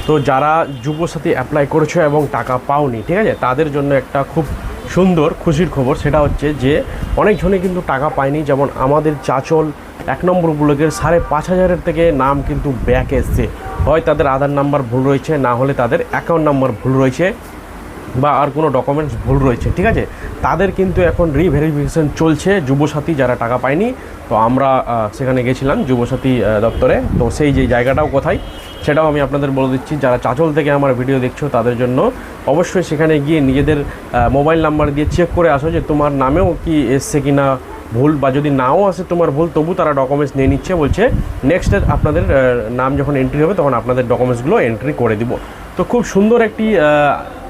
তো যারা যুবসাথী অ্যাপ্লাই করেছো এবং টাকা পাওনি, ঠিক আছে, তাদের জন্য একটা খুব সুন্দর খুশির খবর, সেটা হচ্ছে যে অনেকজনে কিন্তু টাকা পায়নি। যেমন আমাদের চাচল 1 নম্বর ব্লকের 5,500 থেকে নাম কিন্তু ব্যাক এসছে। হয় তাদের আধার নাম্বার ভুল রয়েছে, না হলে তাদের অ্যাকাউন্ট নাম্বার ভুল রয়েছে, বা আর কোনো ডকুমেন্টস ভুল রয়েছে, ঠিক আছে। তাদের কিন্তু এখন রিভেরিফিকেশন চলছে যুবসাথী যারা টাকা পায়নি। তো আমরা সেখানে গেছিলাম যুবসাথী দপ্তরে। তো সেই যে জায়গাটাও কোথায় সেটাও আমি আপনাদের বলে দিচ্ছি। যারা চাচল থেকে আমার ভিডিও দেখছো তাদের জন্য অবশ্যই সেখানে গিয়ে নিজেদের মোবাইল নাম্বার দিয়ে চেক করে আসো যে তোমার নামেও কি এসছে কি না ভুল, বা যদি নাও আসে তোমার ভুল, তবু তারা ডকুমেন্টস নিয়ে নিচ্ছে। বলছে নেক্সট আপনাদের নাম যখন এন্ট্রি হবে তখন আপনাদের ডকুমেন্টসগুলো এন্ট্রি করে দিব। তো খুব সুন্দর একটি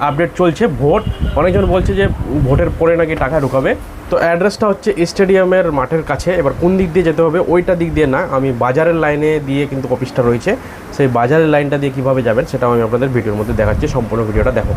আপডেট চলছে। ভোট, অনেকজন বলছে যে ভোটের পরে নাকি টাকা ঢুকাবে। তো অ্যাড্রেসটা হচ্ছে স্টেডিয়ামের মাঠের কাছে। এবার কোন দিক দিয়ে যেতে হবে, ওইটা দিক দিয়ে না, আমি বাজারের লাইনে দিয়ে কিন্তু অফিসটা রয়েছে। সেই বাজারের লাইনটা দিয়ে কীভাবে যাবেন সেটাও আমি আপনাদের ভিডিওর মধ্যে দেখাচ্ছি। সম্পূর্ণ ভিডিওটা দেখো।